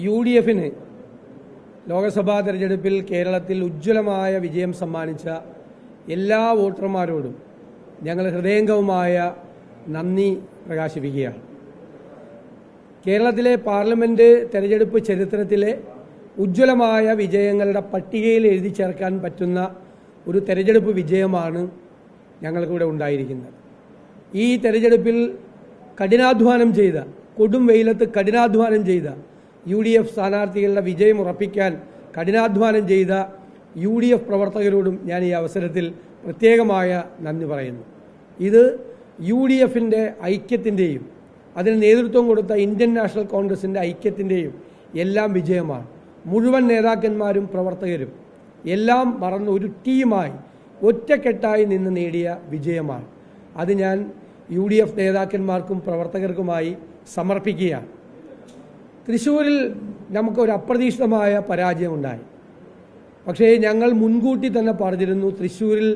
UDFന് ലോകസഭാ തെരഞ്ഞെടുപ്പിൽ കേരളത്തിൽ ഉജ്ജ്വലമായ വിജയം സമ്മാനിച്ച എല്ലാ വോട്ടർമാരോടും ഞങ്ങൾ ഹൃദയംഗമമായ നന്ദി പ്രകാശിപ്പിക്കുകയാണ്. കേരളത്തിലെ പാർലമെന്റ് തെരഞ്ഞെടുപ്പ് ചരിത്രത്തിലെ ഉജ്ജ്വലമായ വിജയങ്ങളുടെ പട്ടികയിൽ എഴുതി ചേർക്കാൻ പറ്റുന്ന ഒരു തെരഞ്ഞെടുപ്പ് വിജയമാണ് ഞങ്ങൾക്കിവിടെ ഉണ്ടായിരിക്കുന്നത്. ഈ തെരഞ്ഞെടുപ്പിൽ കഠിനാധ്വാനം ചെയ്ത, കൊടും വെയിലത്ത് കഠിനാധ്വാനം ചെയ്ത UDF സ്ഥാനാർത്ഥികളുടെ വിജയം ഉറപ്പിക്കാൻ കഠിനാധ്വാനം ചെയ്ത UDF പ്രവർത്തകരോടും ഞാൻ ഈ അവസരത്തിൽ പ്രത്യേകമായ നന്ദി പറയുന്നു. ഇത് UDFന്റെ ഐക്യത്തിൻ്റെയും അതിന് നേതൃത്വം കൊടുത്ത ഇന്ത്യൻ നാഷണൽ കോൺഗ്രസിൻ്റെ ഐക്യത്തിൻ്റെയും എല്ലാം വിജയമാണ്. മുഴുവൻ നേതാക്കന്മാരും പ്രവർത്തകരും എല്ലാം മറന്ന് ഒരു ടീമായി ഒറ്റക്കെട്ടായി നിന്ന് നേടിയ വിജയമാണ്. അത് ഞാൻ UDF നേതാക്കന്മാർക്കും പ്രവർത്തകർക്കുമായി സമർപ്പിക്കുകയാണ്. തൃശ്ശൂരിൽ നമുക്കൊരു അപ്രതീക്ഷിതമായ പരാജയമുണ്ടായി. പക്ഷേ ഞങ്ങൾ മുൻകൂട്ടി തന്നെ പറഞ്ഞിരുന്നു, തൃശ്ശൂരിൽ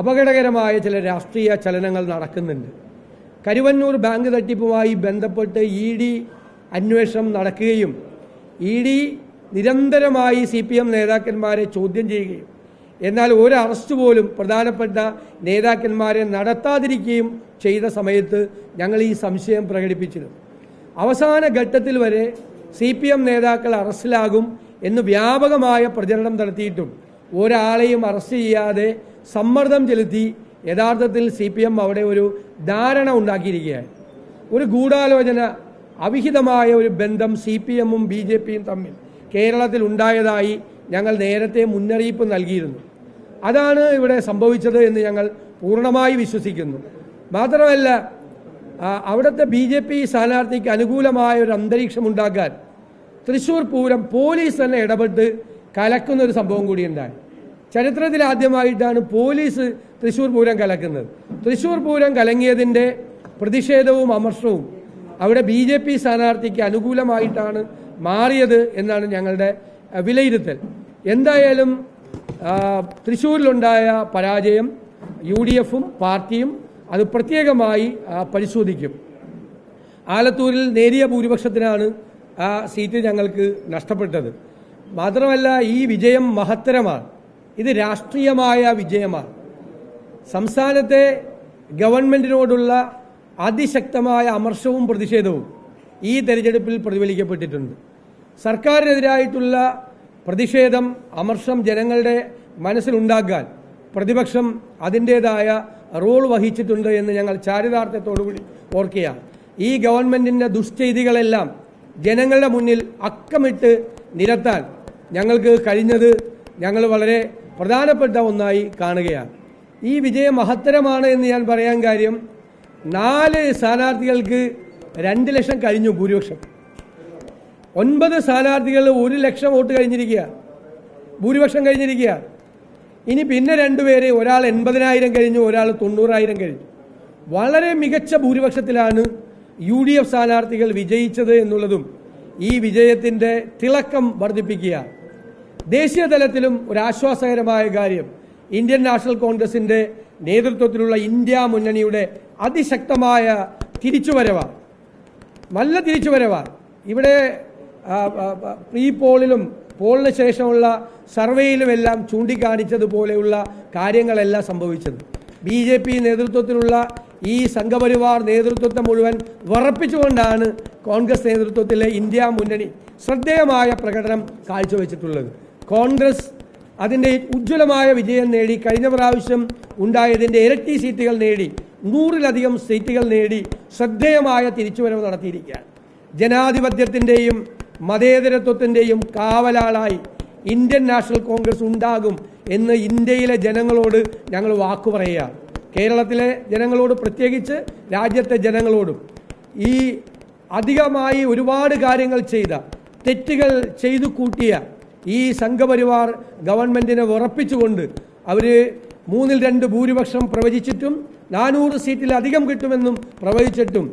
അപകടകരമായ ചില രാഷ്ട്രീയ ചലനങ്ങൾ നടക്കുന്നുണ്ട്. കരുവന്നൂർ ബാങ്ക് തട്ടിപ്പുമായി ബന്ധപ്പെട്ട് ED അന്വേഷണം നടക്കുകയും ED നിരന്തരമായി CPM നേതാക്കന്മാരെ ചോദ്യം ചെയ്യുകയും എന്നാൽ ഒരു അറസ്റ്റ് പോലും പ്രധാനപ്പെട്ട നേതാക്കന്മാരെ നടത്താതിരിക്കുകയും ചെയ്ത സമയത്ത് ഞങ്ങൾ ഈ സംശയം പ്രകടിപ്പിച്ചിരുന്നു. അവസാന ഘട്ടത്തിൽ വരെ CPM നേതാക്കൾ അറസ്റ്റിലാകും എന്ന് വ്യാപകമായ പ്രചരണം നടത്തിയിട്ടും ഒരാളെയും അറസ്റ്റ് ചെയ്യാതെ സമ്മർദ്ദം ചെലുത്തി യഥാർത്ഥത്തിൽ CPM അവിടെ ഒരു ധാരണ ഉണ്ടാക്കിയിരിക്കുകയാണ്. ഒരു ഗൂഢാലോചന, അവിഹിതമായ ഒരു ബന്ധം CPMഉം BJPയും തമ്മിൽ കേരളത്തിൽ ഉണ്ടായതായി ഞങ്ങൾ നേരത്തെ മുന്നറിയിപ്പ് നൽകിയിരുന്നു. അതാണ് ഇവിടെ സംഭവിച്ചത് എന്ന് ഞങ്ങൾ പൂർണ്ണമായി വിശ്വസിക്കുന്നു. മാത്രമല്ല, അവിടുത്തെ BJP സ്ഥാനാർത്ഥിക്ക് അനുകൂലമായ ഒരു അന്തരീക്ഷം ഉണ്ടാക്കാൻ തൃശ്ശൂർ പൂരം പോലീസ് തന്നെ ഇടപെട്ട് കലക്കുന്നൊരു സംഭവം കൂടിയുണ്ടായി. ചരിത്രത്തിൽ ആദ്യമായിട്ടാണ് പോലീസ് തൃശ്ശൂർ പൂരം കലക്കുന്നത്. തൃശ്ശൂർ പൂരം കലങ്ങിയതിൻ്റെ പ്രതിഷേധവും അമർഷവും അവിടെ BJP സ്ഥാനാർത്ഥിക്ക് അനുകൂലമായിട്ടാണ് മാറിയത് എന്നാണ് ഞങ്ങളുടെ വിലയിരുത്തൽ. എന്തായാലും തൃശ്ശൂരിലുണ്ടായ പരാജയം UDFും പാർട്ടിയും അത് പ്രത്യേകമായി പരിശോധിക്കും. ആലത്തൂരിൽ നേരിയ ഭൂരിപക്ഷത്തിനാണ് ആ സീറ്റ് ഞങ്ങൾക്ക് നഷ്ടപ്പെട്ടത്. മാത്രമല്ല, ഈ വിജയം മഹത്തരമാണ്. ഇത് രാഷ്ട്രീയമായ വിജയമാണ്. സംസ്ഥാനത്തെ ഗവൺമെന്റിനോടുള്ള അതിശക്തമായ അമർഷവും പ്രതിഷേധവും ഈ തെരഞ്ഞെടുപ്പിൽ പ്രതിഫലിക്കപ്പെട്ടിട്ടുണ്ട്. സർക്കാരിനെതിരായിട്ടുള്ള പ്രതിഷേധം, അമർഷം ജനങ്ങളുടെ മനസ്സിലുണ്ടാക്കാൻ പ്രതിപക്ഷം അതിൻ്റേതായ റോൾ വഹിച്ചിട്ടുണ്ട് എന്ന് ഞങ്ങൾ ചാരിതാർത്ഥ്യത്തോടുകൂടി ഓർക്കുകയാണ്. ഈ ഗവൺമെന്റിൻ്റെ ദുഷ്ചെയ്തികളെല്ലാം ജനങ്ങളുടെ മുന്നിൽ അക്കമിട്ട് നിരത്താൻ ഞങ്ങൾക്ക് കഴിഞ്ഞത് ഞങ്ങൾ വളരെ പ്രധാനപ്പെട്ട ഒന്നായി കാണുകയാണ്. ഈ വിജയം മഹത്തരമാണ് എന്ന് ഞാൻ പറയാൻ കാര്യം, 4 സ്ഥാനാർത്ഥികൾക്ക് 2 ലക്ഷം കഴിഞ്ഞു ഭൂരിപക്ഷം. 9 സ്ഥാനാർത്ഥികൾ 1 ലക്ഷം വോട്ട് കഴിഞ്ഞിരിക്കുക, ഭൂരിപക്ഷം കഴിഞ്ഞിരിക്കുക. ഇനി പിന്നെ 2 പേര്, ഒരാൾ 80,000 കഴിഞ്ഞു, ഒരാൾ 90,000 കഴിഞ്ഞു. വളരെ മികച്ച ഭൂരിപക്ഷത്തിലാണ് UDF സ്ഥാനാർത്ഥികൾ വിജയിച്ചത് എന്നുള്ളതും ഈ വിജയത്തിൻ്റെ തിളക്കം വർദ്ധിപ്പിക്കുക. ദേശീയ തലത്തിലും ഒരു ആശ്വാസകരമായ കാര്യം, ഇന്ത്യൻ നാഷണൽ കോൺഗ്രസിൻ്റെ നേതൃത്വത്തിലുള്ള ഇന്ത്യ മുന്നണിയുടെ അതിശക്തമായ തിരിച്ചുവരവാണ്, നല്ല തിരിച്ചുവരവാണ്. ഇവിടെ പ്രീ പോളിലും പോളിന് ശേഷമുള്ള സർവേയിലുമെല്ലാം ചൂണ്ടിക്കാണിച്ചതുപോലെയുള്ള കാര്യങ്ങളെല്ലാം സംഭവിച്ചത്. BJP നേതൃത്വത്തിലുള്ള ഈ സംഘപരിവാർ നേതൃത്വത്തെ മുഴുവൻ വിറപ്പിച്ചുകൊണ്ടാണ് കോൺഗ്രസ് നേതൃത്വത്തിലെ ഇന്ത്യ മുന്നണി ശ്രദ്ധേയമായ പ്രകടനം കാഴ്ചവെച്ചിട്ടുള്ളത്. കോൺഗ്രസ് അതിൻ്റെ ഉജ്ജ്വലമായ വിജയം നേടി, കഴിഞ്ഞ പ്രാവശ്യം ഉണ്ടായതിൻ്റെ ഇരട്ടി സീറ്റുകൾ നേടി, 100-ലധികം സീറ്റുകൾ നേടി ശ്രദ്ധേയമായ തിരിച്ചുവരവ് നടത്തിയിരിക്കുകയാണ്. ജനാധിപത്യത്തിൻ്റെയും മതേതരത്വത്തിൻ്റെയും കാവലാളായി ഇന്ത്യൻ നാഷണൽ കോൺഗ്രസ് ഉണ്ടാകും എന്ന് ഇന്ത്യയിലെ ജനങ്ങളോട് ഞങ്ങൾ വാക്കു പറയുക. കേരളത്തിലെ ജനങ്ങളോട്, പ്രത്യേകിച്ച് രാജ്യത്തെ ജനങ്ങളോടും ഈ അധികമായി ഒരുപാട് കാര്യങ്ങൾ ചെയ്ത, തെറ്റുകൾ ചെയ്തു കൂട്ടിയ ഈ സംഘപരിവാർ ഗവൺമെന്റിനെ ഉറപ്പിച്ചുകൊണ്ട് അവർ 3/2 ഭൂരിപക്ഷം പ്രവചിച്ചിട്ടും 400 സീറ്റിലധികം കിട്ടുമെന്നും പ്രവചിച്ചിട്ടും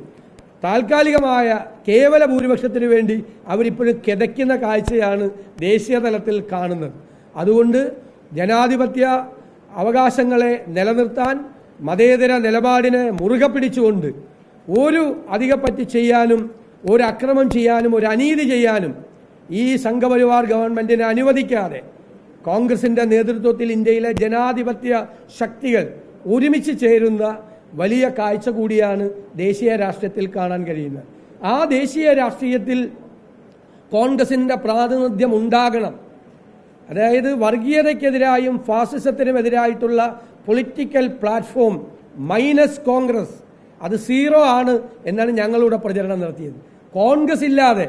താൽക്കാലികമായ കേവല ഭൂരിപക്ഷത്തിന് വേണ്ടി അവരിപ്പോഴും കിതയ്ക്കുന്ന കാഴ്ചയാണ് ദേശീയ തലത്തിൽ കാണുന്നത്. അതുകൊണ്ട് ജനാധിപത്യ അവകാശങ്ങളെ നിലനിർത്താൻ, മതേതര നിലപാടിനെ മുറുകെ പിടിച്ചുകൊണ്ട് ഒരു അധികപ്പറ്റി ചെയ്യാനും, ഒരു അക്രമം ചെയ്യാനും, ഒരു അനീതി ചെയ്യാനും ഈ സംഘപരിവാർ ഗവൺമെന്റിനെ അനുവദിക്കാതെ കോൺഗ്രസിന്റെ നേതൃത്വത്തിൽ ഇന്ത്യയിലെ ജനാധിപത്യ ശക്തികൾ ഒരുമിച്ച് ചേരുന്ന വലിയ കാഴ്ച കൂടിയാണ് ദേശീയ രാഷ്ട്രീയത്തിൽ കാണാൻ കഴിയുന്നത്. ആ ദേശീയ രാഷ്ട്രീയത്തിൽ കോൺഗ്രസിന്റെ പ്രാതിനിധ്യം ഉണ്ടാകണം. അതായത് വർഗീയതയ്ക്കെതിരായും ഫാസിസത്തിനുമെതിരായിട്ടുള്ള പൊളിറ്റിക്കൽ പ്ലാറ്റ്ഫോം മൈനസ് കോൺഗ്രസ്, അത് 0 ആണ് എന്നാണ് ഞങ്ങളുടെ പ്രചരണം നടത്തിയത്. കോൺഗ്രസ് ഇല്ലാതെ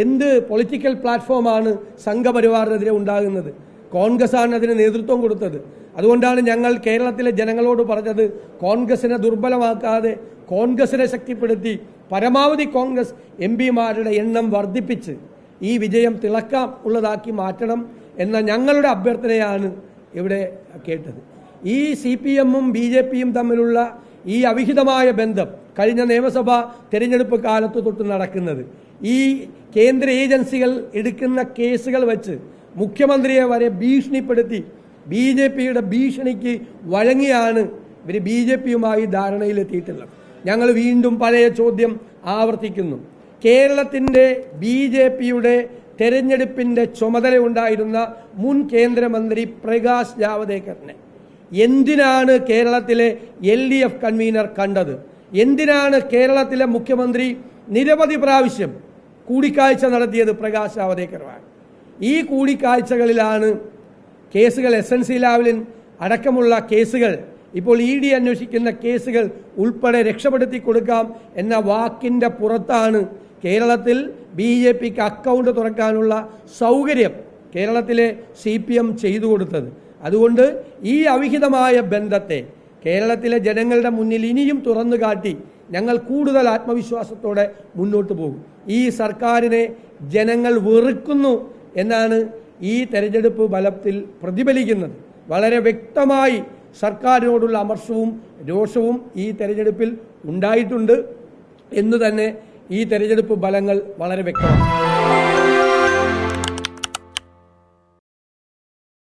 എന്ത് പൊളിറ്റിക്കൽ പ്ലാറ്റ്ഫോമാണ് സംഘപരിവാറിനെതിരെ ഉണ്ടാകുന്നത്? കോൺഗ്രസ് ആണ് അതിന് നേതൃത്വം കൊടുത്തത്. അതുകൊണ്ടാണ് ഞങ്ങൾ കേരളത്തിലെ ജനങ്ങളോട് പറഞ്ഞത്, കോൺഗ്രസിനെ ദുർബലമാക്കാതെ കോൺഗ്രസിനെ ശക്തിപ്പെടുത്തി പരമാവധി കോൺഗ്രസ് MP-മാരുടെ എണ്ണം വർദ്ധിപ്പിച്ച് ഈ വിജയം തിളക്കം ഉള്ളതാക്കി മാറ്റണം എന്ന ഞങ്ങളുടെ അഭ്യർത്ഥനയാണ് ഇവിടെ കേട്ടത്. ഈ CPM-ഉം BJP-യും തമ്മിലുള്ള ഈ അവിഹിതമായ ബന്ധം കഴിഞ്ഞ നിയമസഭാ തെരഞ്ഞെടുപ്പ് കാലത്ത് തൊട്ട് നടക്കുന്നത്, ഈ കേന്ദ്ര ഏജൻസികൾ എടുക്കുന്ന കേസുകൾ വെച്ച് മുഖ്യമന്ത്രിയെ വരെ ഭീഷണിപ്പെടുത്തി BJP-യുടെ ഭീഷണിക്ക് വഴങ്ങിയാണ് ഇവർ BJP-യുമായി ധാരണയിലെത്തിയിട്ടുള്ളത്. ഞങ്ങൾ വീണ്ടും പഴയ ചോദ്യം ആവർത്തിക്കുന്നു. കേരളത്തിൻ്റെ BJP-യുടെ തെരഞ്ഞെടുപ്പിൻ്റെ ചുമതലയുണ്ടായിരുന്ന മുൻ കേന്ദ്രമന്ത്രി പ്രകാശ് ജാവദേക്കറിനെ എന്തിനാണ് കേരളത്തിലെ LDF കൺവീനർ കണ്ടത്? എന്തിനാണ് കേരളത്തിലെ മുഖ്യമന്ത്രി നിരവധി പ്രാവശ്യം കൂടിക്കാഴ്ച നടത്തിയത് പ്രകാശ് ജാവദേക്കറുമായി? ഈ കൂടിക്കാഴ്ചകളിലാണ് കേസുകൾ SNC ലാവ്ലിൻ അടക്കമുള്ള കേസുകൾ, ഇപ്പോൾ ED അന്വേഷിക്കുന്ന കേസുകൾ ഉൾപ്പെടെ രക്ഷപ്പെടുത്തി കൊടുക്കാം എന്ന വാക്കിൻ്റെ പുറത്താണ് കേരളത്തിൽ BJP-ക്ക് അക്കൗണ്ട് തുറക്കാനുള്ള സൗകര്യം കേരളത്തിലെ CPM ചെയ്തു കൊടുത്തത്. അതുകൊണ്ട് ഈ അവിഹിതമായ ബന്ധത്തെ കേരളത്തിലെ ജനങ്ങളുടെ മുന്നിൽ ഇനിയും തുറന്നു കാട്ടി ഞങ്ങൾ കൂടുതൽ ആത്മവിശ്വാസത്തോടെ മുന്നോട്ട് പോകും. ഈ സർക്കാരിനെ ജനങ്ങൾ വെറുക്കുന്നു എന്നാണ് ഈ തെരഞ്ഞെടുപ്പ് ഫലത്തിൽ പ്രതിഫലിക്കുന്നത്. വളരെ വ്യക്തമായി സർക്കാരിനോടുള്ള അമർഷവും രോഷവും ഈ തെരഞ്ഞെടുപ്പിൽ ഉണ്ടായിട്ടുണ്ട് എന്ന് തന്നെ ഈ തെരഞ്ഞെടുപ്പ് ഫലങ്ങൾ വളരെ വ്യക്തമാണ്.